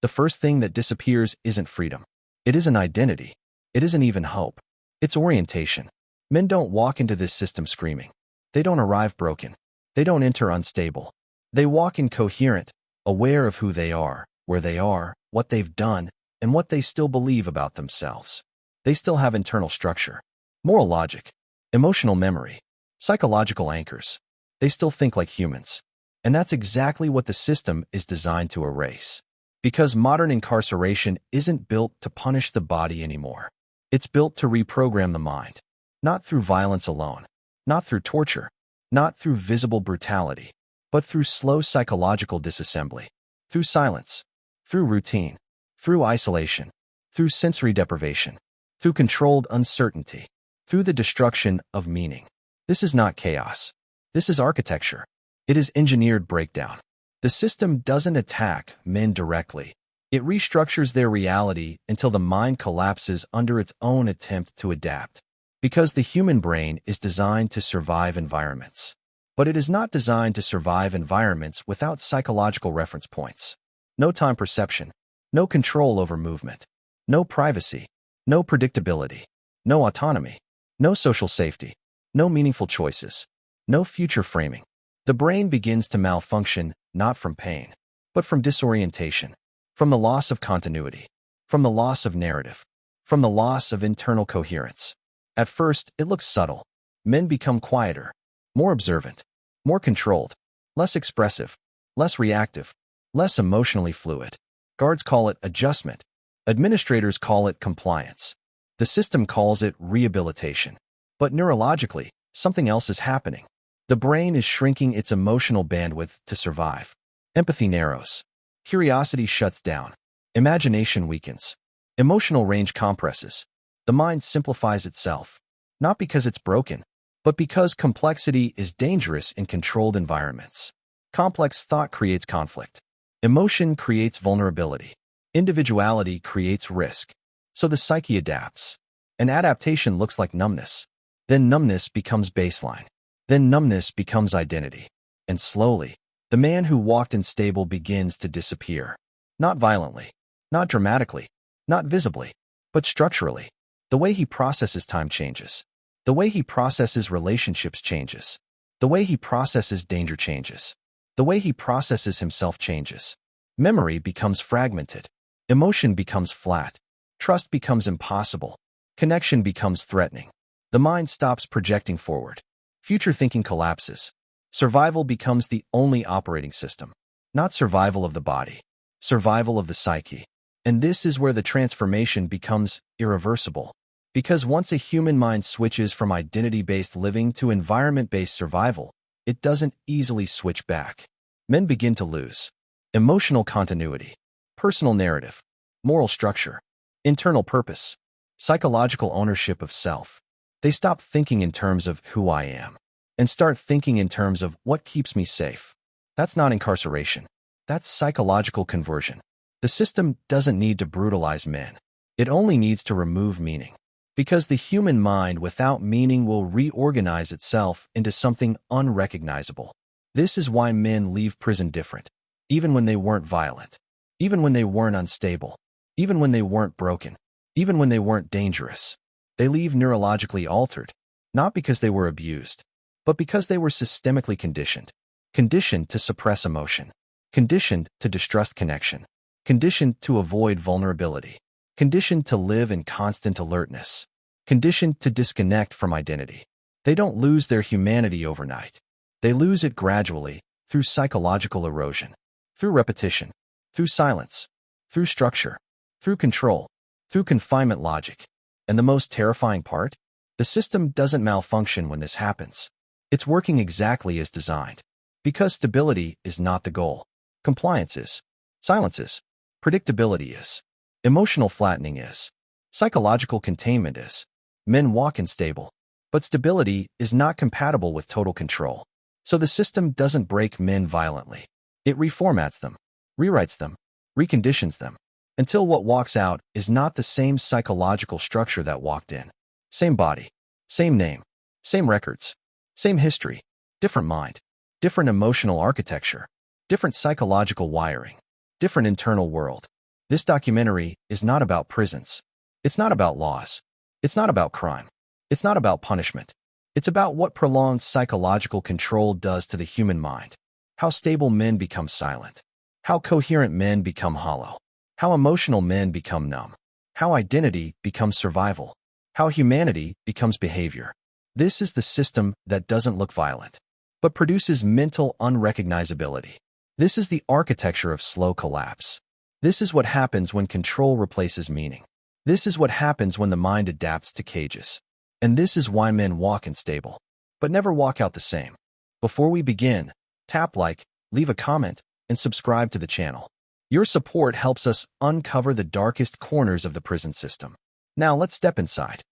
The first thing that disappears isn't freedom. It isn't identity. It isn't even hope. It's orientation. Men don't walk into this system screaming. They don't arrive broken. They don't enter unstable. They walk in coherent, aware of who they are, where they are, what they've done, and what they still believe about themselves. They still have internal structure, moral logic, emotional memory, psychological anchors. They still think like humans. And that's exactly what the system is designed to erase. Because modern incarceration isn't built to punish the body anymore. It's built to reprogram the mind. Not through violence alone, not through torture, not through visible brutality, but through slow psychological disassembly, through silence, through routine, through isolation, through sensory deprivation, through controlled uncertainty, through the destruction of meaning. This is not chaos. This is architecture. It is engineered breakdown. The system doesn't attack men directly. It restructures their reality until the mind collapses under its own attempt to adapt. Because the human brain is designed to survive environments. But it is not designed to survive environments without psychological reference points. No time perception, no control over movement, no privacy, no predictability, no autonomy, no social safety, no meaningful choices, no future framing. The brain begins to malfunction not from pain, but from disorientation, from the loss of continuity, from the loss of narrative, from the loss of internal coherence. At first, it looks subtle. Men become quieter, more observant, more controlled, less expressive, less reactive, less emotionally fluid. Guards call it adjustment. Administrators call it compliance. The system calls it rehabilitation. But neurologically, something else is happening. The brain is shrinking its emotional bandwidth to survive. Empathy narrows. Curiosity shuts down. Imagination weakens. Emotional range compresses. The mind simplifies itself, not because it's broken, but because complexity is dangerous in controlled environments. Complex thought creates conflict. Emotion creates vulnerability. Individuality creates risk. So the psyche adapts. And adaptation looks like numbness. Then numbness becomes baseline. Then numbness becomes identity. And slowly, the man who walked unstable begins to disappear. Not violently, not dramatically, not visibly, but structurally. The way he processes time changes. The way he processes relationships changes. The way he processes danger changes. The way he processes himself changes. Memory becomes fragmented. Emotion becomes flat. Trust becomes impossible. Connection becomes threatening. The mind stops projecting forward. Future thinking collapses. Survival becomes the only operating system. Not survival of the body. Survival of the psyche. And this is where the transformation becomes irreversible. Because once a human mind switches from identity-based living to environment-based survival, it doesn't easily switch back. Men begin to lose emotional continuity, personal narrative, moral structure, internal purpose, psychological ownership of self. They stop thinking in terms of who I am and start thinking in terms of what keeps me safe. That's not incarceration. That's psychological conversion. The system doesn't need to brutalize men. It only needs to remove meaning. Because the human mind without meaning will reorganize itself into something unrecognizable. This is why men leave prison different, even when they weren't violent, even when they weren't unstable, even when they weren't broken, even when they weren't dangerous. They leave neurologically altered, not because they were abused, but because they were systemically conditioned. Conditioned to suppress emotion, conditioned to distrust connection, conditioned to avoid vulnerability, conditioned to live in constant alertness, conditioned to disconnect from identity. They don't lose their humanity overnight. They lose it gradually through psychological erosion, through repetition, through silence, through structure, through control, through confinement logic. And the most terrifying part? The system doesn't malfunction when this happens. It's working exactly as designed. Because stability is not the goal. Compliance is. Silence is. Predictability is. Emotional flattening is. Psychological containment is. Men walk unstable. But stability is not compatible with total control. So the system doesn't break men violently. It reformats them, rewrites them, reconditions them, until what walks out is not the same psychological structure that walked in. Same body, same name, same records, same history, different mind, different emotional architecture, different psychological wiring, different internal world. This documentary is not about prisons. It's not about laws. It's not about crime. It's not about punishment. It's about what prolonged psychological control does to the human mind. How stable men become silent. How coherent men become hollow. How emotional men become numb. How identity becomes survival. How humanity becomes behavior. This is the system that doesn't look violent, but produces mental unrecognizability. This is the architecture of slow collapse. This is what happens when control replaces meaning. This is what happens when the mind adapts to cages. And this is why men walk unstable, but never walk out the same. Before we begin, tap like, leave a comment, and subscribe to the channel. Your support helps us uncover the darkest corners of the prison system. Now let's step inside.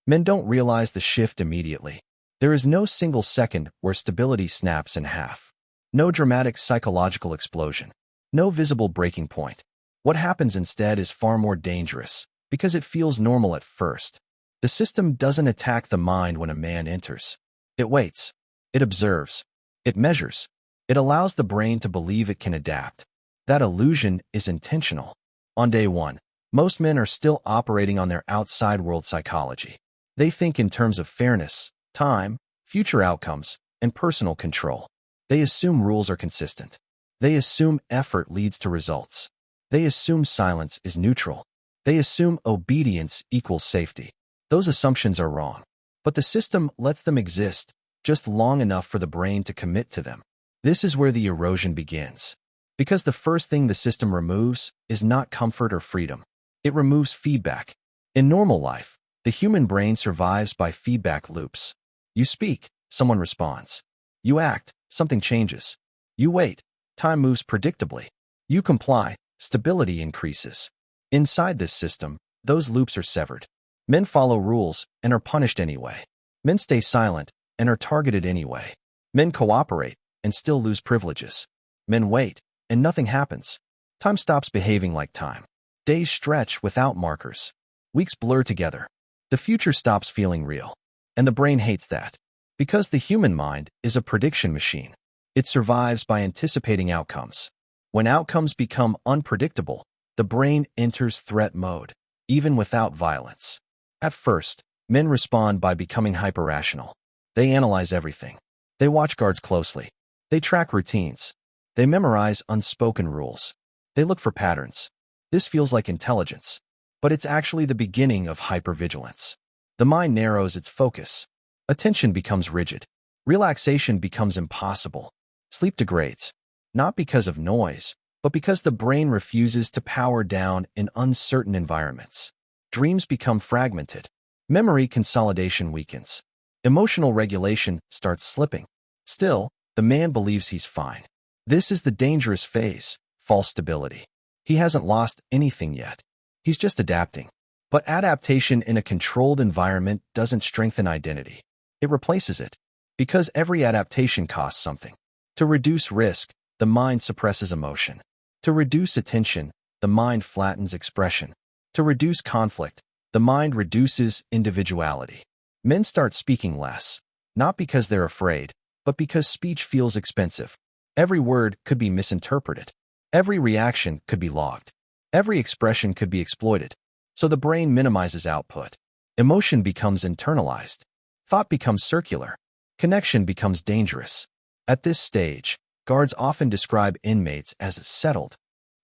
Men don't realize the shift immediately. There is no single second where stability snaps in half. No dramatic psychological explosion. No visible breaking point. What happens instead is far more dangerous, because it feels normal at first. The system doesn't attack the mind when a man enters. It waits. It observes. It measures. It allows the brain to believe it can adapt. That illusion is intentional. On day one, most men are still operating on their outside world psychology. They think in terms of fairness, time, future outcomes, and personal control. They assume rules are consistent. They assume effort leads to results. They assume silence is neutral. They assume obedience equals safety. Those assumptions are wrong, but the system lets them exist just long enough for the brain to commit to them. This is where the erosion begins. Because the first thing the system removes is not comfort or freedom. It removes feedback. In normal life, the human brain survives by feedback loops. You speak, someone responds. You act, something changes. You wait, time moves predictably. You comply, stability increases. Inside this system, those loops are severed. Men follow rules and are punished anyway. Men stay silent and are targeted anyway. Men cooperate and still lose privileges. Men wait and nothing happens. Time stops behaving like time. Days stretch without markers. Weeks blur together. The future stops feeling real. And the brain hates that. Because the human mind is a prediction machine. It survives by anticipating outcomes. When outcomes become unpredictable, the brain enters threat mode, even without violence. At first, men respond by becoming hyperrational. They analyze everything. They watch guards closely. They track routines. They memorize unspoken rules. They look for patterns. This feels like intelligence, but it's actually the beginning of hypervigilance. The mind narrows its focus. Attention becomes rigid. Relaxation becomes impossible. Sleep degrades, not because of noise, but because the brain refuses to power down in uncertain environments. Dreams become fragmented. Memory consolidation weakens. Emotional regulation starts slipping. Still, the man believes he's fine. This is the dangerous phase, false stability. He hasn't lost anything yet. He's just adapting. But adaptation in a controlled environment doesn't strengthen identity. It replaces it. Because every adaptation costs something. To reduce risk, the mind suppresses emotion. To reduce attention, the mind flattens expression. To reduce conflict, the mind reduces individuality. Men start speaking less, not because they're afraid, but because speech feels expensive. Every word could be misinterpreted. Every reaction could be logged. Every expression could be exploited. So the brain minimizes output. Emotion becomes internalized. Thought becomes circular. Connection becomes dangerous. At this stage, guards often describe inmates as settled.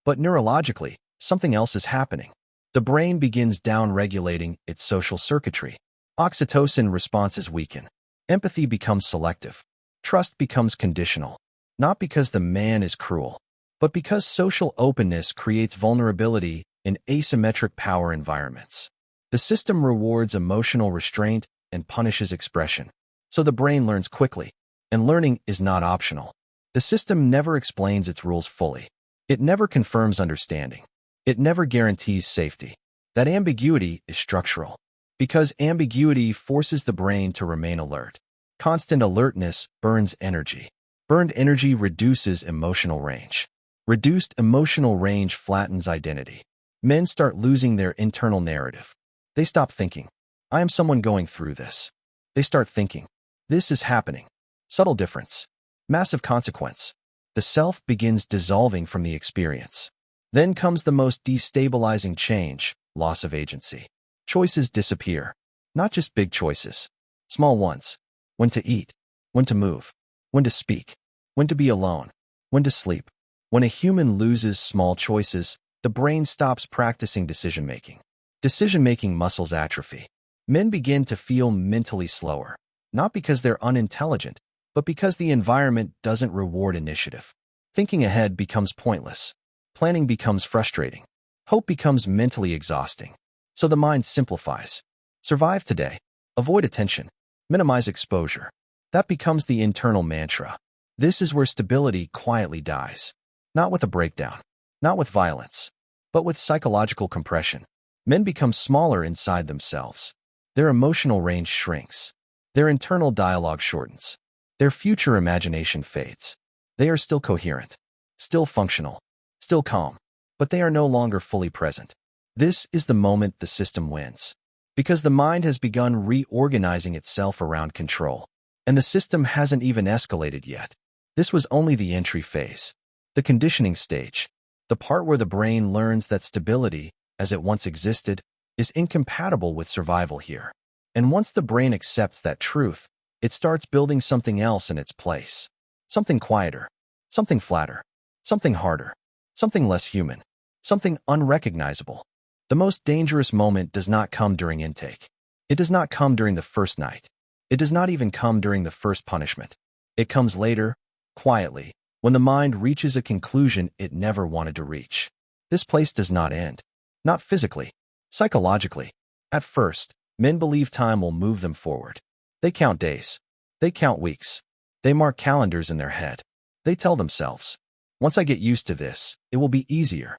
But neurologically, something else is happening. The brain begins down-regulating its social circuitry. Oxytocin responses weaken. Empathy becomes selective. Trust becomes conditional. Not because the man is cruel, but because social openness creates vulnerability in asymmetric power environments. The system rewards emotional restraint and punishes expression. So the brain learns quickly, and learning is not optional. The system never explains its rules fully. It never confirms understanding. It never guarantees safety. That ambiguity is structural, because ambiguity forces the brain to remain alert. Constant alertness burns energy. Burned energy reduces emotional range. Reduced emotional range flattens identity. Men start losing their internal narrative. They stop thinking, I am someone going through this. They start thinking, this is happening. Subtle difference. Massive consequence. The self begins dissolving from the experience. Then comes the most destabilizing change, loss of agency. Choices disappear. Not just big choices, small ones. When to eat, when to move, when to speak, when to be alone, when to sleep. When a human loses small choices, the brain stops practicing decision-making. Decision-making muscles atrophy. Men begin to feel mentally slower, not because they're unintelligent, but because the environment doesn't reward initiative. Thinking ahead becomes pointless. Planning becomes frustrating. Hope becomes mentally exhausting. So the mind simplifies. Survive today. Avoid attention. Minimize exposure. That becomes the internal mantra. This is where stability quietly dies. Not with a breakdown, not with violence, but with psychological compression. Men become smaller inside themselves. Their emotional range shrinks. Their internal dialogue shortens. Their future imagination fades. They are still coherent, still functional, still calm, but they are no longer fully present. This is the moment the system wins, because the mind has begun reorganizing itself around control, and the system hasn't even escalated yet. This was only the entry phase, the conditioning stage, the part where the brain learns that stability, as it once existed, is incompatible with survival here. And once the brain accepts that truth, it starts building something else in its place. Something quieter, something flatter, something harder, something less human, something unrecognizable. The most dangerous moment does not come during intake. It does not come during the first night. It does not even come during the first punishment. It comes later, quietly, when the mind reaches a conclusion it never wanted to reach. This place does not end. Not physically, psychologically. At first, men believe time will move them forward. They count days. They count weeks. They mark calendars in their head. They tell themselves, once I get used to this, it will be easier.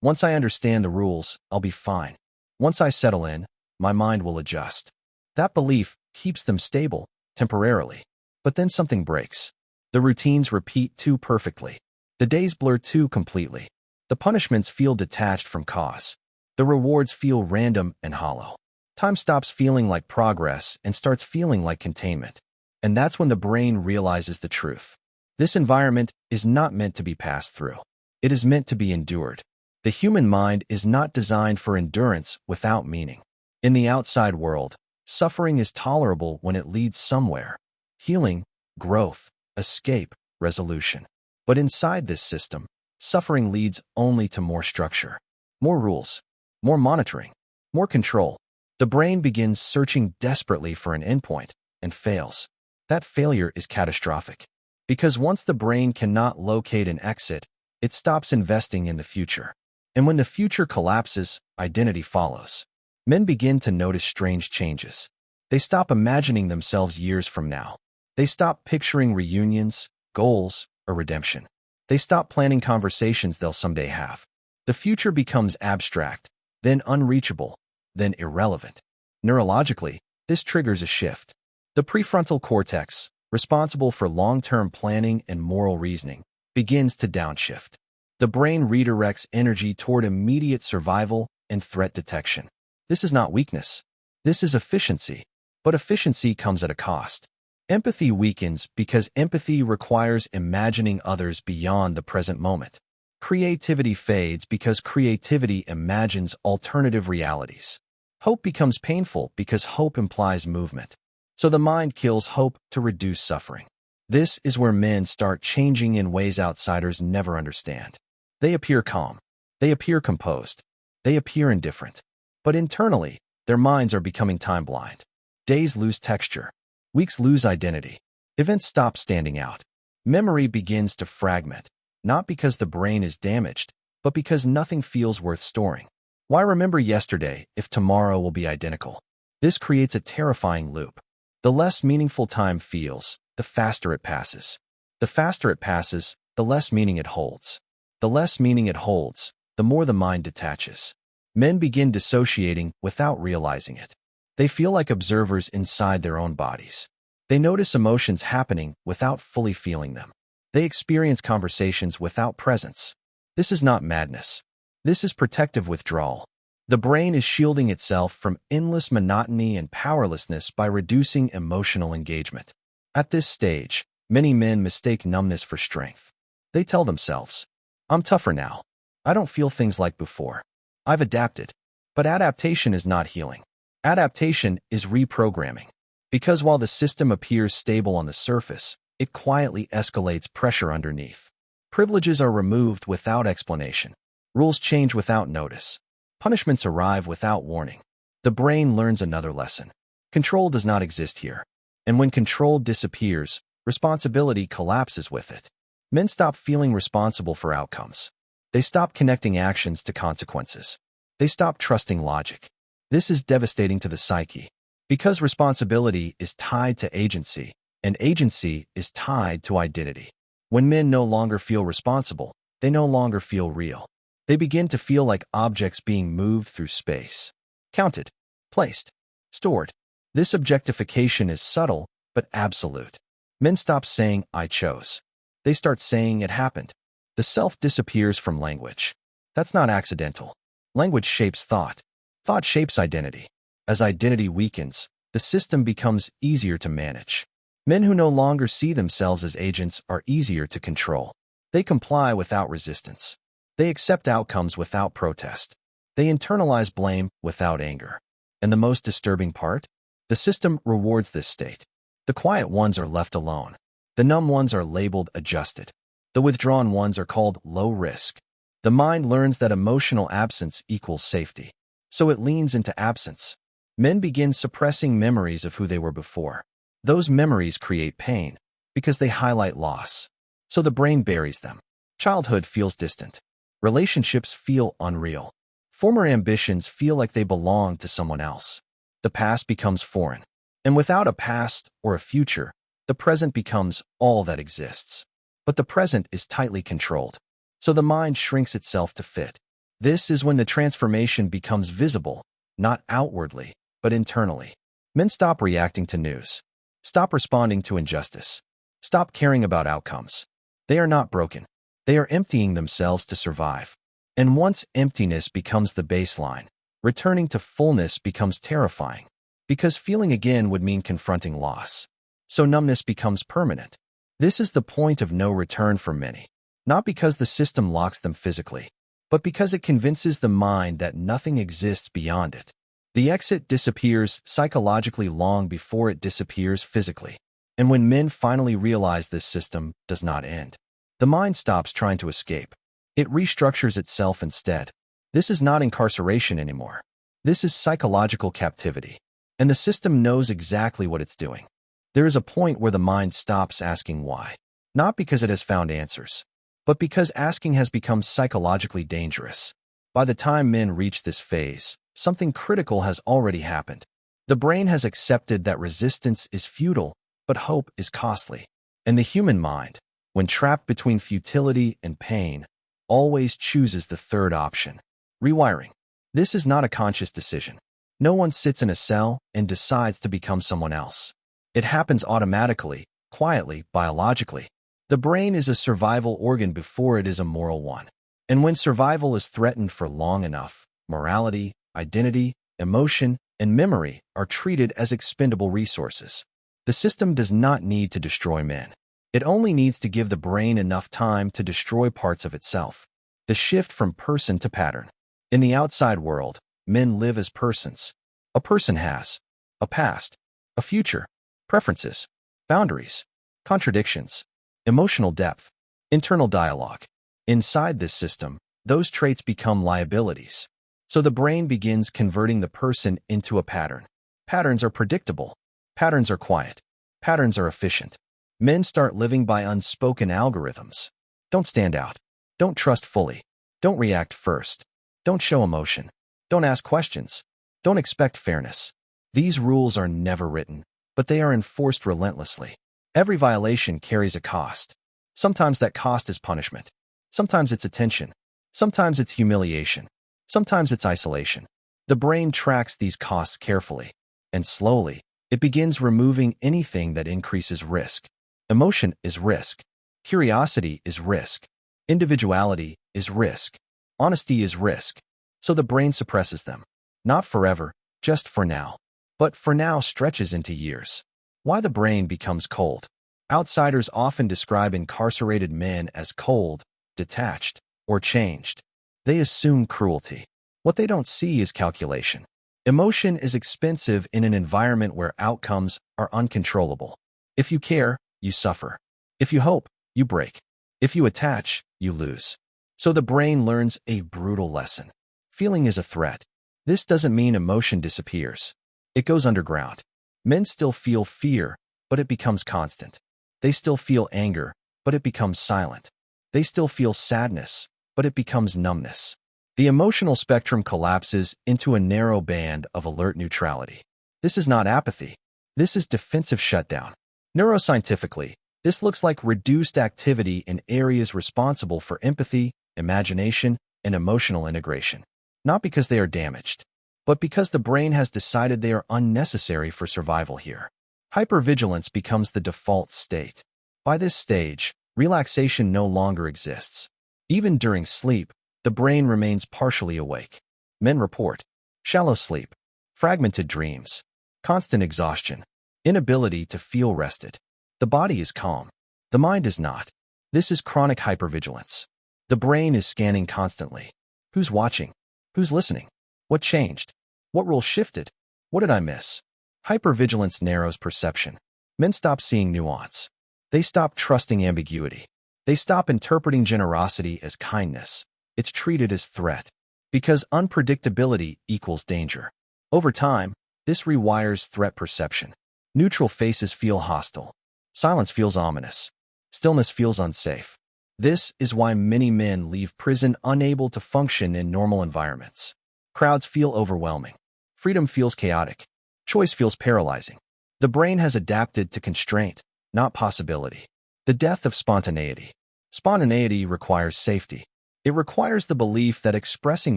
Once I understand the rules, I'll be fine. Once I settle in, my mind will adjust. That belief keeps them stable, temporarily. But then something breaks. The routines repeat too perfectly. The days blur too completely. The punishments feel detached from cause. The rewards feel random and hollow. Time stops feeling like progress and starts feeling like containment. And that's when the brain realizes the truth. This environment is not meant to be passed through. It is meant to be endured. The human mind is not designed for endurance without meaning. In the outside world, suffering is tolerable when it leads somewhere. Healing, growth, escape, resolution. But inside this system, suffering leads only to more structure, more rules, more monitoring, more control. The brain begins searching desperately for an endpoint and fails. That failure is catastrophic. Because once the brain cannot locate an exit, it stops investing in the future. And when the future collapses, identity follows. Men begin to notice strange changes. They stop imagining themselves years from now. They stop picturing reunions, goals, or redemption. They stop planning conversations they'll someday have. The future becomes abstract, then unreachable, then irrelevant. Neurologically, this triggers a shift. The prefrontal cortex, responsible for long-term planning and moral reasoning, begins to downshift. The brain redirects energy toward immediate survival and threat detection. This is not weakness. This is efficiency. But efficiency comes at a cost. Empathy weakens because empathy requires imagining others beyond the present moment. Creativity fades because creativity imagines alternative realities. Hope becomes painful because hope implies movement. So the mind kills hope to reduce suffering. This is where men start changing in ways outsiders never understand. They appear calm. They appear composed. They appear indifferent. But internally, their minds are becoming time-blind. Days lose texture. Weeks lose identity. Events stop standing out. Memory begins to fragment, not because the brain is damaged, but because nothing feels worth storing. Why remember yesterday if tomorrow will be identical? This creates a terrifying loop. The less meaningful time feels, the faster it passes. The faster it passes, the less meaning it holds. The less meaning it holds, the more the mind detaches. Men begin dissociating without realizing it. They feel like observers inside their own bodies. They notice emotions happening without fully feeling them. They experience conversations without presence. This is not madness. This is protective withdrawal. The brain is shielding itself from endless monotony and powerlessness by reducing emotional engagement. At this stage, many men mistake numbness for strength. They tell themselves, I'm tougher now. I don't feel things like before. I've adapted. But adaptation is not healing. Adaptation is reprogramming. Because while the system appears stable on the surface, it quietly escalates pressure underneath. Privileges are removed without explanation. Rules change without notice. Punishments arrive without warning. The brain learns another lesson. Control does not exist here. And when control disappears, responsibility collapses with it. Men stop feeling responsible for outcomes. They stop connecting actions to consequences. They stop trusting logic. This is devastating to the psyche, because responsibility is tied to agency, and agency is tied to identity. When men no longer feel responsible, they no longer feel real. They begin to feel like objects being moved through space. Counted, placed, stored. This objectification is subtle, but absolute. Men stop saying, I chose. They start saying it happened. The self disappears from language. That's not accidental. Language shapes thought. Thought shapes identity. As identity weakens, the system becomes easier to manage. Men who no longer see themselves as agents are easier to control. They comply without resistance. They accept outcomes without protest. They internalize blame without anger. And the most disturbing part? The system rewards this state. The quiet ones are left alone. The numb ones are labeled adjusted. The withdrawn ones are called low risk. The mind learns that emotional absence equals safety. So it leans into absence. Men begin suppressing memories of who they were before. Those memories create pain because they highlight loss. So the brain buries them. Childhood feels distant. Relationships feel unreal. Former ambitions feel like they belong to someone else. The past becomes foreign. And without a past or a future, the present becomes all that exists. But the present is tightly controlled. So the mind shrinks itself to fit. This is when the transformation becomes visible, not outwardly, but internally. Men stop reacting to news. Stop responding to injustice. Stop caring about outcomes. They are not broken. They are emptying themselves to survive. And once emptiness becomes the baseline, returning to fullness becomes terrifying. Because feeling again would mean confronting loss. So numbness becomes permanent. This is the point of no return for many. Not because the system locks them physically, but because it convinces the mind that nothing exists beyond it. The exit disappears psychologically long before it disappears physically. And when men finally realize this system does not end, the mind stops trying to escape. It restructures itself instead. This is not incarceration anymore. This is psychological captivity. And the system knows exactly what it's doing. There is a point where the mind stops asking why. Not because it has found answers, but because asking has become psychologically dangerous. By the time men reach this phase, something critical has already happened. The brain has accepted that resistance is futile, but hope is costly. And the human mind, when trapped between futility and pain, always chooses the third option: rewiring. This is not a conscious decision. No one sits in a cell and decides to become someone else. It happens automatically, quietly, biologically. The brain is a survival organ before it is a moral one. And when survival is threatened for long enough, morality, identity, emotion, and memory are treated as expendable resources. The system does not need to destroy men. It only needs to give the brain enough time to destroy parts of itself. The shift from person to pattern. In the outside world, men live as persons. A person has a past, a future, preferences, boundaries, contradictions, emotional depth, internal dialogue. Inside this system, those traits become liabilities. So the brain begins converting the person into a pattern. Patterns are predictable. Patterns are quiet. Patterns are efficient. Men start living by unspoken algorithms. Don't stand out. Don't trust fully. Don't react first. Don't show emotion. Don't ask questions. Don't expect fairness. These rules are never written, but they are enforced relentlessly. Every violation carries a cost. Sometimes that cost is punishment. Sometimes it's attention. Sometimes it's humiliation. Sometimes it's isolation. The brain tracks these costs carefully, and slowly, it begins removing anything that increases risk. Emotion is risk. Curiosity is risk. Individuality is risk. Honesty is risk. So the brain suppresses them. Not forever, just for now. But for now stretches into years. Why the brain becomes cold. Outsiders often describe incarcerated men as cold, detached, or changed. They assume cruelty. What they don't see is calculation. Emotion is expensive in an environment where outcomes are uncontrollable. If you care, you suffer. If you hope, you break. If you attach, you lose. So the brain learns a brutal lesson. Feeling is a threat. This doesn't mean emotion disappears. It goes underground. Men still feel fear, but it becomes constant. They still feel anger, but it becomes silent. They still feel sadness, but it becomes numbness. The emotional spectrum collapses into a narrow band of alert neutrality. This is not apathy. This is defensive shutdown. Neuroscientifically, this looks like reduced activity in areas responsible for empathy, imagination, and emotional integration. Not because they are damaged, but because the brain has decided they are unnecessary for survival here. Hypervigilance becomes the default state. By this stage, relaxation no longer exists. Even during sleep, the brain remains partially awake. Men report shallow sleep, fragmented dreams, constant exhaustion, inability to feel rested. The body is calm. The mind is not. This is chronic hypervigilance. The brain is scanning constantly. Who's watching? Who's listening? What changed? What role shifted? What did I miss? Hypervigilance narrows perception. Men stop seeing nuance. They stop trusting ambiguity. They stop interpreting generosity as kindness. It's treated as threat. Because unpredictability equals danger. Over time, this rewires threat perception. Neutral faces feel hostile. Silence feels ominous. Stillness feels unsafe. This is why many men leave prison unable to function in normal environments. Crowds feel overwhelming. Freedom feels chaotic. Choice feels paralyzing. The brain has adapted to constraint, not possibility. The death of spontaneity. Spontaneity requires safety. It requires the belief that expressing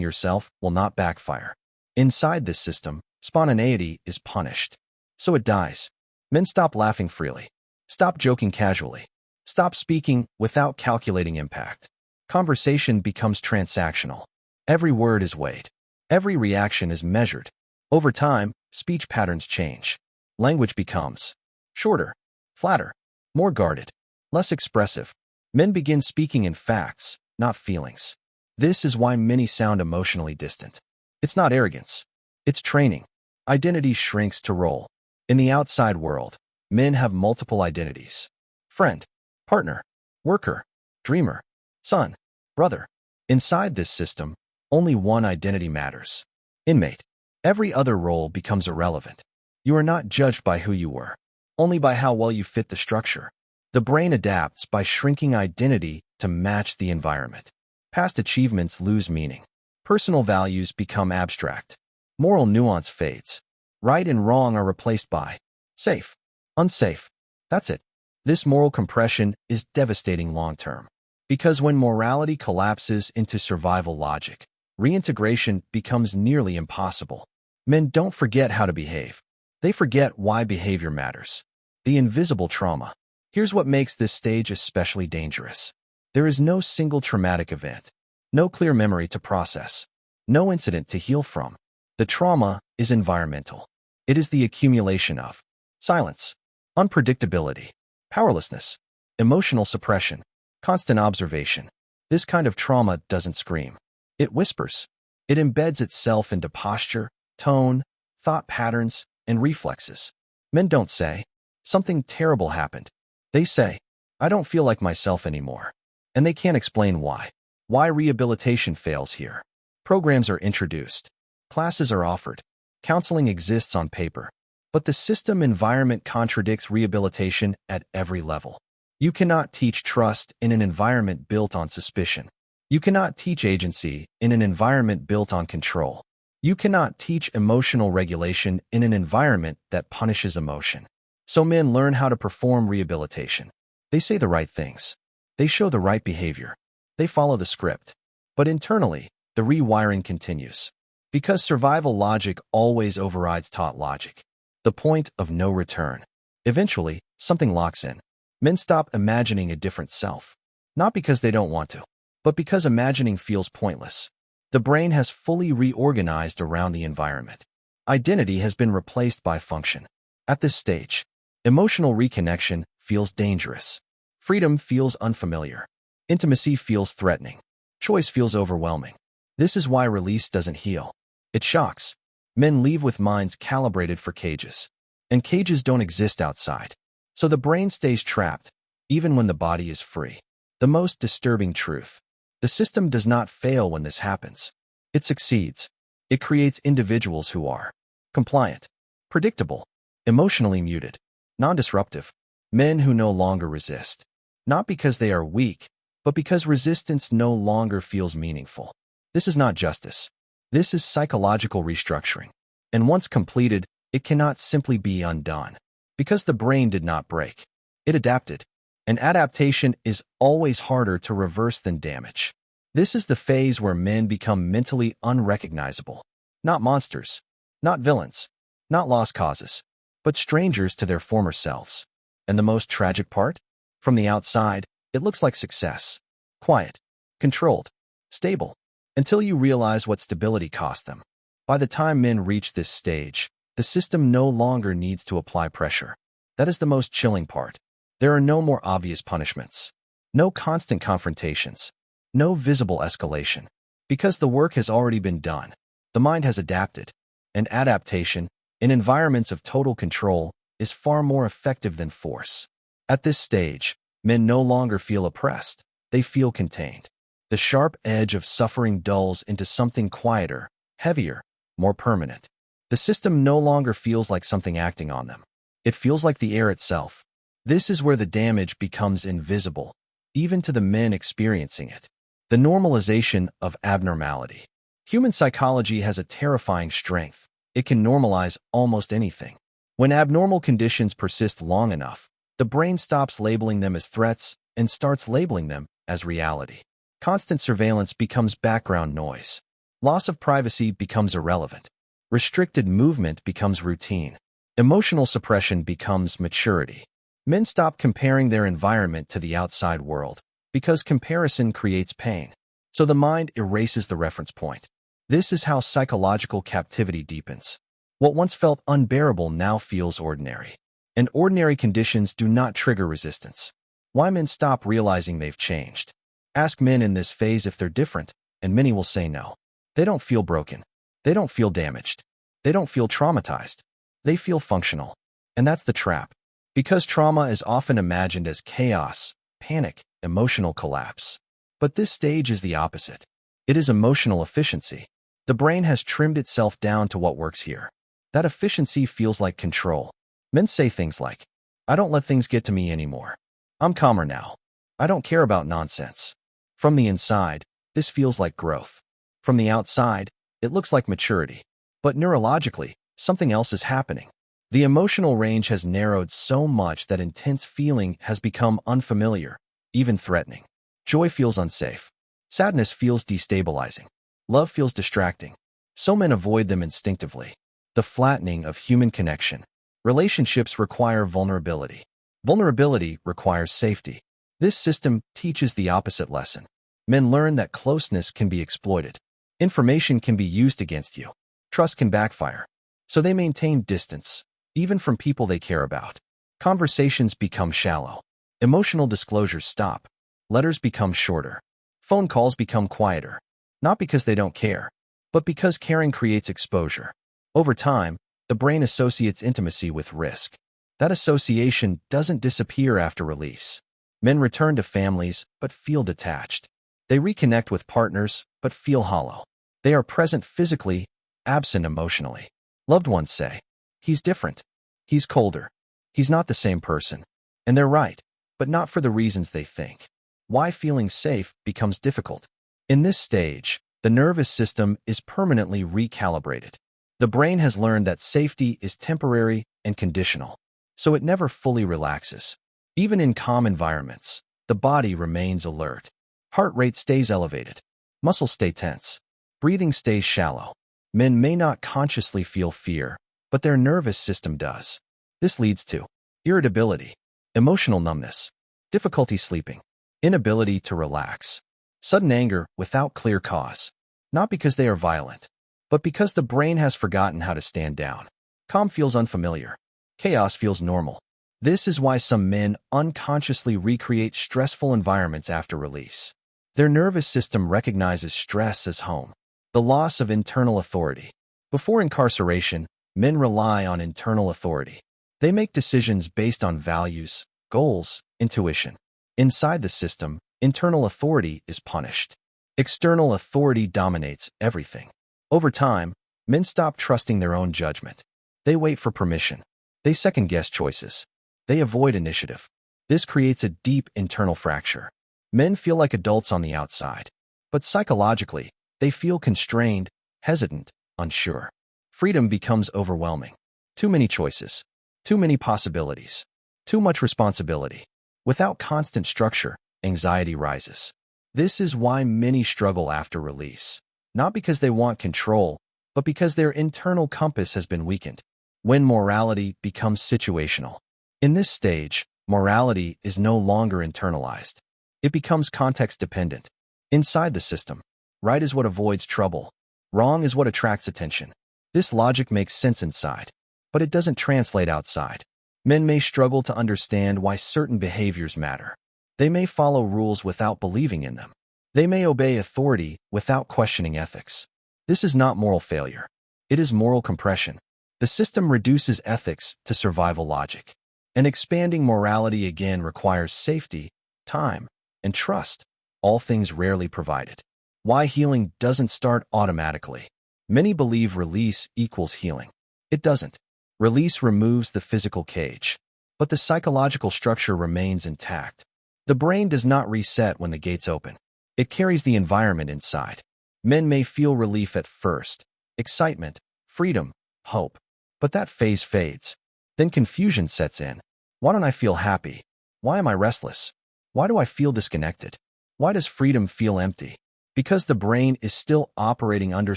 yourself will not backfire. Inside this system, spontaneity is punished. So it dies. Men stop laughing freely. Stop joking casually. Stop speaking without calculating impact. Conversation becomes transactional. Every word is weighed. Every reaction is measured. Over time, speech patterns change. Language becomes shorter, flatter, more guarded, less expressive. Men begin speaking in facts, not feelings. This is why many sound emotionally distant. It's not arrogance. It's training. Identity shrinks to role. In the outside world, men have multiple identities. Friend, partner, worker, dreamer, son, brother. Inside this system, only one identity matters. Inmate. Every other role becomes irrelevant. You are not judged by who you were, only by how well you fit the structure. The brain adapts by shrinking identity to match the environment. Past achievements lose meaning. Personal values become abstract. Moral nuance fades. Right and wrong are replaced by safe, unsafe. That's it. This moral compression is devastating long-term. Because when morality collapses into survival logic, reintegration becomes nearly impossible. Men don't forget how to behave. They forget why behavior matters. The invisible trauma. Here's what makes this stage especially dangerous. There is no single traumatic event, no clear memory to process, no incident to heal from. The trauma is environmental. It is the accumulation of silence, unpredictability, powerlessness, emotional suppression, constant observation. This kind of trauma doesn't scream. It whispers. It embeds itself into posture, tone, thought patterns, and reflexes. Men don't say, something terrible happened. They say, I don't feel like myself anymore. And they can't explain why. Why rehabilitation fails here. Programs are introduced. Classes are offered. Counseling exists on paper. But the system environment contradicts rehabilitation at every level. You cannot teach trust in an environment built on suspicion. You cannot teach agency in an environment built on control. You cannot teach emotional regulation in an environment that punishes emotion. So men learn how to perform rehabilitation. They say the right things. They show the right behavior. They follow the script. But internally, the rewiring continues. Because survival logic always overrides taught logic. The point of no return. Eventually, something locks in. Men stop imagining a different self. Not because they don't want to, but because imagining feels pointless. The brain has fully reorganized around the environment. Identity has been replaced by function. At this stage, emotional reconnection feels dangerous. Freedom feels unfamiliar. Intimacy feels threatening. Choice feels overwhelming. This is why release doesn't heal. It shocks. Men leave with minds calibrated for cages. And cages don't exist outside. So the brain stays trapped, even when the body is free. The most disturbing truth. The system does not fail when this happens. It succeeds. It creates individuals who are compliant, predictable, emotionally muted, non-disruptive, men who no longer resist. Not because they are weak, but because resistance no longer feels meaningful. This is not justice. This is psychological restructuring. And once completed, it cannot simply be undone. Because the brain did not break. It adapted. And adaptation is always harder to reverse than damage. This is the phase where men become mentally unrecognizable. Not monsters. Not villains. Not lost causes. But strangers to their former selves. And the most tragic part? From the outside, it looks like success. Quiet. Controlled. Stable. Until you realize what stability cost them. By the time men reach this stage, the system no longer needs to apply pressure. That is the most chilling part. There are no more obvious punishments. No constant confrontations. No visible escalation. Because the work has already been done. The mind has adapted. And adaptation, in environments of total control, is far more effective than force. At this stage, men no longer feel oppressed. They feel contained. The sharp edge of suffering dulls into something quieter, heavier, more permanent. The system no longer feels like something acting on them. It feels like the air itself. This is where the damage becomes invisible, even to the men experiencing it. The normalization of abnormality. Human psychology has a terrifying strength. It can normalize almost anything. When abnormal conditions persist long enough, the brain stops labeling them as threats and starts labeling them as reality. Constant surveillance becomes background noise. Loss of privacy becomes irrelevant. Restricted movement becomes routine. Emotional suppression becomes maturity. Men stop comparing their environment to the outside world, because comparison creates pain. So the mind erases the reference point. This is how psychological captivity deepens. What once felt unbearable now feels ordinary. And ordinary conditions do not trigger resistance. Why men stop realizing they've changed? Ask men in this phase if they're different, and many will say no. They don't feel broken. They don't feel damaged. They don't feel traumatized. They feel functional. And that's the trap. Because trauma is often imagined as chaos, panic, emotional collapse. But this stage is the opposite. It is emotional efficiency. The brain has trimmed itself down to what works here. That efficiency feels like control. Men say things like, I don't let things get to me anymore. I'm calmer now. I don't care about nonsense. From the inside, this feels like growth. From the outside, it looks like maturity. But neurologically, something else is happening. The emotional range has narrowed so much that intense feeling has become unfamiliar, even threatening. Joy feels unsafe. Sadness feels destabilizing. Love feels distracting. So men avoid them instinctively. The flattening of human connection. Relationships require vulnerability. Vulnerability requires safety. This system teaches the opposite lesson. Men learn that closeness can be exploited. Information can be used against you. Trust can backfire. So they maintain distance, even from people they care about. Conversations become shallow. Emotional disclosures stop. Letters become shorter. Phone calls become quieter. Not because they don't care, but because caring creates exposure. Over time, the brain associates intimacy with risk. That association doesn't disappear after release. Men return to families, but feel detached. They reconnect with partners, but feel hollow. They are present physically, absent emotionally. Loved ones say, he's different. He's colder. He's not the same person. And they're right, but not for the reasons they think. Why feeling safe becomes difficult. In this stage, the nervous system is permanently recalibrated. The brain has learned that safety is temporary and conditional, so it never fully relaxes. Even in calm environments, the body remains alert. Heart rate stays elevated. Muscles stay tense. Breathing stays shallow. Men may not consciously feel fear, but their nervous system does. This leads to irritability, emotional numbness, difficulty sleeping, inability to relax, sudden anger without clear cause, not because they are violent, but because the brain has forgotten how to stand down. Calm feels unfamiliar. Chaos feels normal. This is why some men unconsciously recreate stressful environments after release. Their nervous system recognizes stress as home. The loss of internal authority. Before incarceration, men rely on internal authority. They make decisions based on values, goals, intuition. Inside the system, internal authority is punished. External authority dominates everything. Over time, men stop trusting their own judgment. They wait for permission. They second-guess choices. They avoid initiative. This creates a deep internal fracture. Men feel like adults on the outside, but psychologically, they feel constrained, hesitant, unsure. Freedom becomes overwhelming. Too many choices. Too many possibilities. Too much responsibility. Without constant structure, anxiety rises. This is why many struggle after release. Not because they want control, but because their internal compass has been weakened. When morality becomes situational. In this stage, morality is no longer internalized. It becomes context-dependent. Inside the system, right is what avoids trouble. Wrong is what attracts attention. This logic makes sense inside, but it doesn't translate outside. Men may struggle to understand why certain behaviors matter. They may follow rules without believing in them. They may obey authority without questioning ethics. This is not moral failure. It is moral compression. The system reduces ethics to survival logic. And expanding morality again requires safety, time, and trust, all things rarely provided. Why healing doesn't start automatically. Many believe release equals healing. It doesn't. Release removes the physical cage, but the psychological structure remains intact. The brain does not reset when the gates open. It carries the environment inside. Men may feel relief at first, excitement, freedom, hope. But that phase fades. Then confusion sets in. Why don't I feel happy? Why am I restless? Why do I feel disconnected? Why does freedom feel empty? Because the brain is still operating under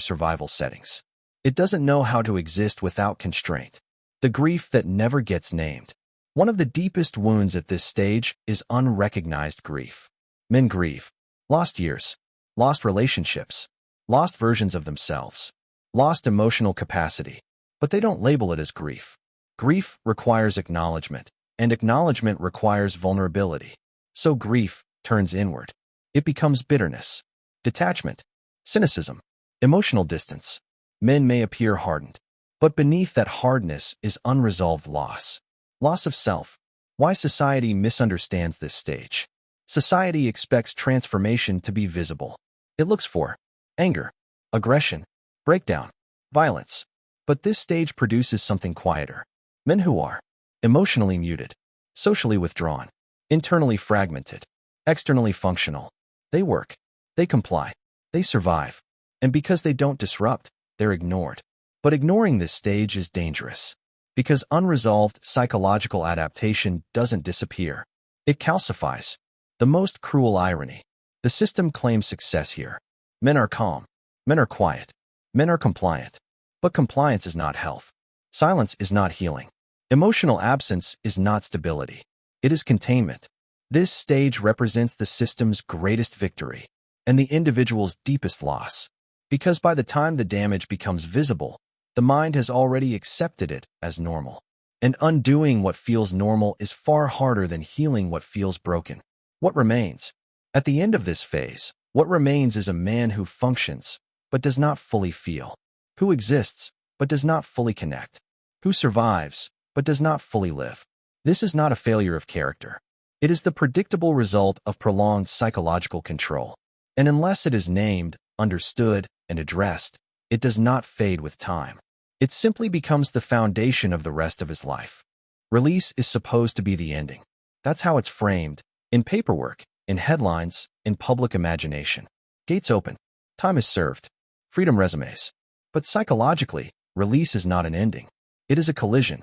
survival settings. It doesn't know how to exist without constraint. The grief that never gets named. One of the deepest wounds at this stage is unrecognized grief. Men grieve. Lost years. Lost relationships. Lost versions of themselves. Lost emotional capacity. But they don't label it as grief. Grief requires acknowledgement, and acknowledgement requires vulnerability. So grief turns inward. It becomes bitterness, detachment, cynicism, emotional distance. Men may appear hardened, but beneath that hardness is unresolved loss. Loss of self. Why society misunderstands this stage. Society expects transformation to be visible. It looks for anger, aggression, breakdown, violence. But this stage produces something quieter. Men who are emotionally muted, socially withdrawn, internally fragmented, externally functional. They work, they comply, they survive. And because they don't disrupt, they're ignored. But ignoring this stage is dangerous. Because unresolved psychological adaptation doesn't disappear. It calcifies. The most cruel irony. The system claims success here. Men are calm. Men are quiet. Men are compliant. But compliance is not health. Silence is not healing. Emotional absence is not stability. It is containment. This stage represents the system's greatest victory and the individual's deepest loss. Because by the time the damage becomes visible, the mind has already accepted it as normal. And undoing what feels normal is far harder than healing what feels broken. What remains? At the end of this phase, what remains is a man who functions, but does not fully feel. Who exists, but does not fully connect. Who survives, but does not fully live. This is not a failure of character. It is the predictable result of prolonged psychological control. And unless it is named, understood, and addressed, it does not fade with time. It simply becomes the foundation of the rest of his life. Release is supposed to be the ending. That's how it's framed, in paperwork, in headlines, in public imagination. Gates open. Time is served. Freedom resumes. But psychologically, release is not an ending. It is a collision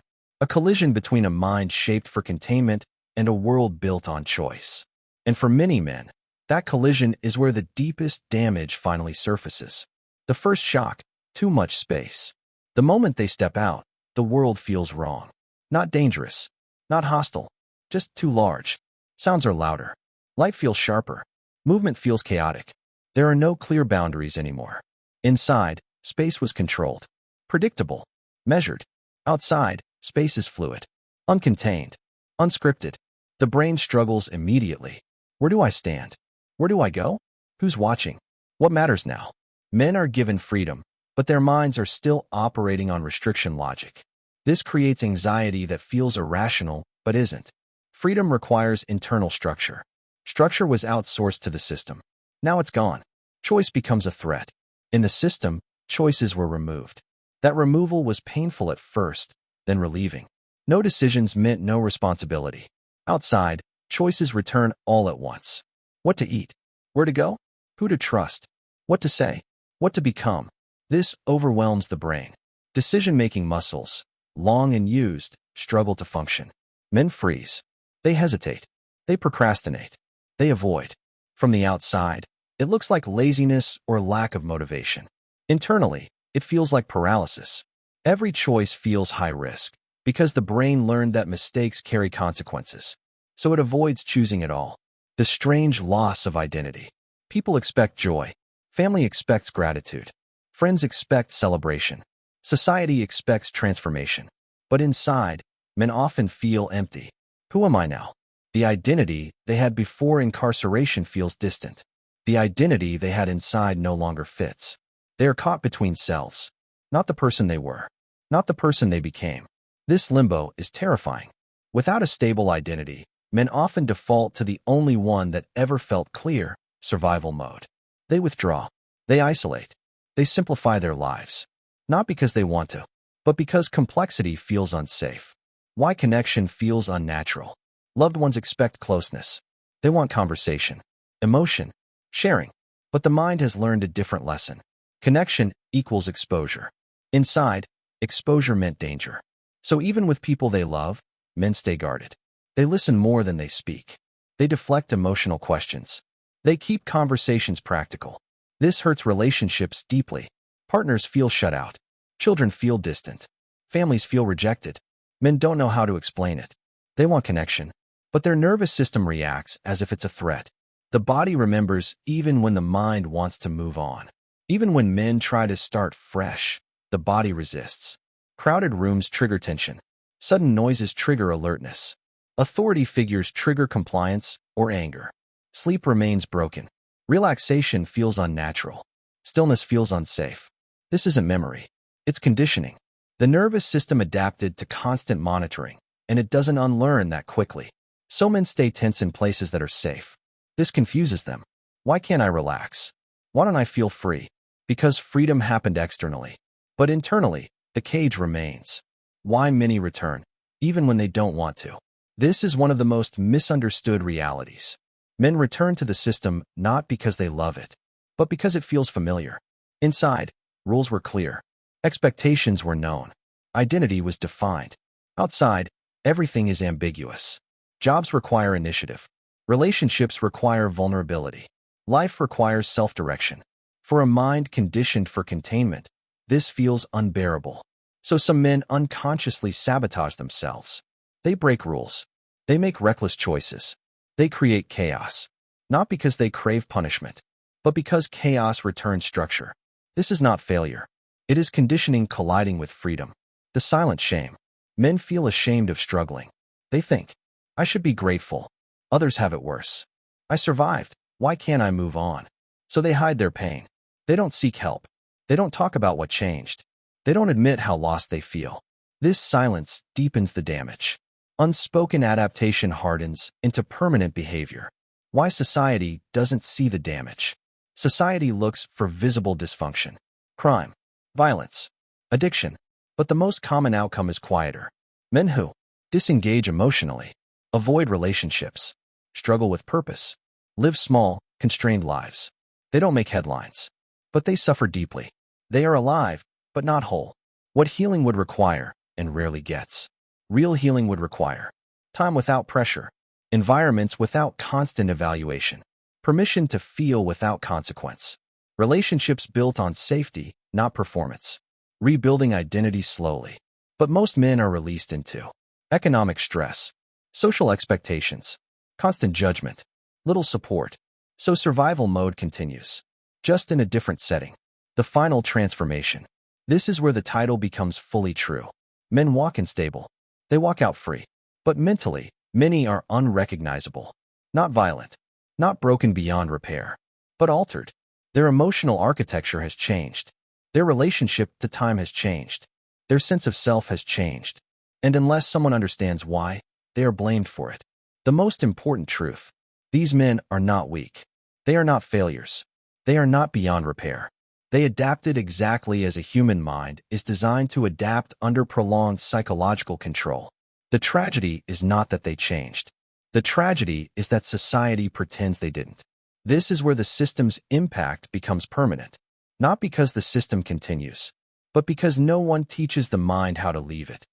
between a mind shaped for containment and a world built on choice. And for many men, that collision is where the deepest damage finally surfaces. The first shock, too much space. The moment they step out, the world feels wrong. Not dangerous, not hostile, just too large. Sounds are louder. Light feels sharper. Movement feels chaotic. There are no clear boundaries anymore. Inside, space was controlled, predictable, measured. Outside, space is fluid, uncontained, unscripted. The brain struggles immediately. Where do I stand? Where do I go? Who's watching? What matters now? Men are given freedom, but their minds are still operating on restriction logic. This creates anxiety that feels irrational, but isn't. Freedom requires internal structure. Structure was outsourced to the system. Now it's gone. Choice becomes a threat. In the system, choices were removed. That removal was painful at first, then relieving. No decisions meant no responsibility. Outside, choices return all at once. What to eat, where to go, who to trust, what to say, what to become. This overwhelms the brain. Decision-making muscles, long and used, struggle to function. Men freeze. They hesitate. They procrastinate. They avoid. From the outside, it looks like laziness or lack of motivation. Internally, it feels like paralysis. Every choice feels high risk, because the brain learned that mistakes carry consequences. So it avoids choosing at all. The strange loss of identity. People expect joy. Family expects gratitude. Friends expect celebration. Society expects transformation. But inside, men often feel empty. Who am I now? The identity they had before incarceration feels distant. The identity they had inside no longer fits. They are caught between selves. Not the person they were. Not the person they became. This limbo is terrifying. Without a stable identity, men often default to the only one that ever felt clear, survival mode. They withdraw. They isolate. They simplify their lives. Not because they want to, but because complexity feels unsafe. Why connection feels unnatural. Loved ones expect closeness. They want conversation, emotion, sharing. But the mind has learned a different lesson. Connection equals exposure. Inside, exposure meant danger. So even with people they love, men stay guarded. They listen more than they speak. They deflect emotional questions. They keep conversations practical. This hurts relationships deeply. Partners feel shut out. Children feel distant. Families feel rejected. Men don't know how to explain it. They want connection, but their nervous system reacts as if it's a threat. The body remembers even when the mind wants to move on. Even when men try to start fresh, the body resists. Crowded rooms trigger tension. Sudden noises trigger alertness. Authority figures trigger compliance or anger. Sleep remains broken. Relaxation feels unnatural. Stillness feels unsafe. This isn't memory. It's conditioning. The nervous system adapted to constant monitoring, and it doesn't unlearn that quickly. So men stay tense in places that are safe. This confuses them. Why can't I relax? Why don't I feel free? Because freedom happened externally. But internally, the cage remains. Why many return, even when they don't want to. This is one of the most misunderstood realities. Men return to the system not because they love it, but because it feels familiar. Inside, rules were clear. Expectations were known. Identity was defined. Outside, everything is ambiguous. Jobs require initiative. Relationships require vulnerability. Life requires self-direction. For a mind conditioned for containment, this feels unbearable. So some men unconsciously sabotage themselves. They break rules. They make reckless choices. They create chaos. Not because they crave punishment, but because chaos returns structure. This is not failure. It is conditioning colliding with freedom. The silent shame. Men feel ashamed of struggling. They think, I should be grateful. Others have it worse. I survived. Why can't I move on? So they hide their pain. They don't seek help. They don't talk about what changed. They don't admit how lost they feel. This silence deepens the damage. Unspoken adaptation hardens into permanent behavior. Why society doesn't see the damage. Society looks for visible dysfunction. Crime, violence, addiction. But the most common outcome is quieter. Men who disengage emotionally, avoid relationships, struggle with purpose, live small, constrained lives. They don't make headlines, but they suffer deeply. They are alive, but not whole. What healing would require, and rarely gets. Real healing would require time without pressure, environments without constant evaluation, permission to feel without consequence, relationships built on safety, not performance, rebuilding identity slowly. But most men are released into economic stress, social expectations, constant judgment, little support. So survival mode continues, just in a different setting. The final transformation. This is where the title becomes fully true. Men walk unstable. They walk out free. But mentally, many are unrecognizable. Not violent. Not broken beyond repair. But altered. Their emotional architecture has changed. Their relationship to time has changed. Their sense of self has changed. And unless someone understands why, they are blamed for it. The most important truth: these men are not weak. They are not failures. They are not beyond repair. They adapted exactly as a human mind is designed to adapt under prolonged psychological control. The tragedy is not that they changed. The tragedy is that society pretends they didn't. This is where the system's impact becomes permanent. Not because the system continues, but because no one teaches the mind how to leave it.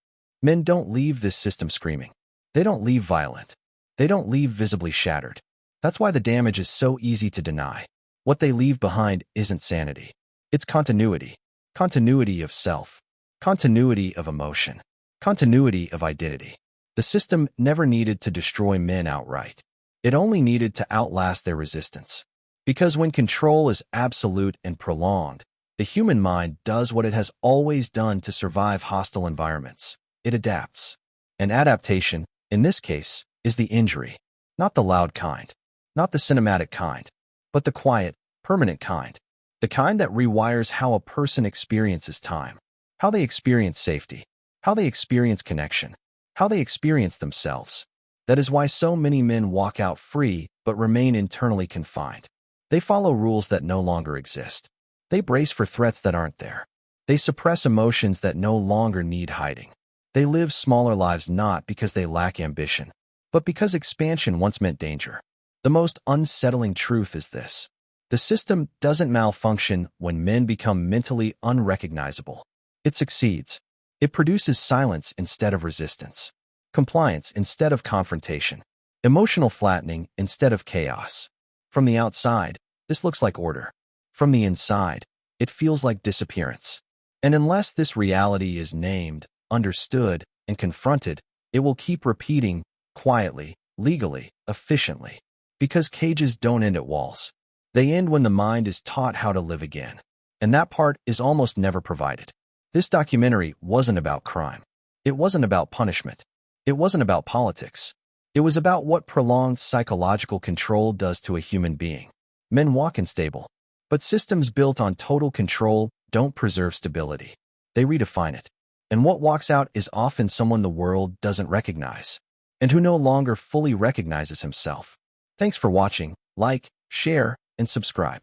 Men don't leave this system screaming. They don't leave violent. They don't leave visibly shattered. That's why the damage is so easy to deny. What they leave behind isn't sanity. It's continuity. Continuity of self. Continuity of emotion. Continuity of identity. The system never needed to destroy men outright. It only needed to outlast their resistance. Because when control is absolute and prolonged, the human mind does what it has always done to survive hostile environments. It adapts. And adaptation, in this case, is the injury. Not the loud kind. Not the cinematic kind. But the quiet, permanent kind. The kind that rewires how a person experiences time. How they experience safety. How they experience connection. How they experience themselves. That is why so many men walk out free but remain internally confined. They follow rules that no longer exist. They brace for threats that aren't there. They suppress emotions that no longer need hiding. They live smaller lives not because they lack ambition, but because expansion once meant danger. The most unsettling truth is this: the system doesn't malfunction when men become mentally unrecognizable. It succeeds. It produces silence instead of resistance, compliance instead of confrontation, emotional flattening instead of chaos. From the outside, this looks like order. From the inside, it feels like disappearance. And unless this reality is named, understood, and confronted, it will keep repeating, quietly, legally, efficiently. Because cages don't end at walls. They end when the mind is taught how to live again. And that part is almost never provided. This documentary wasn't about crime. It wasn't about punishment. It wasn't about politics. It was about what prolonged psychological control does to a human being. Men walk unstable. But systems built on total control don't preserve stability. They redefine it. And what walks out is often someone the world doesn't recognize, and who no longer fully recognizes himself. Thanks for watching. Like, share, and subscribe.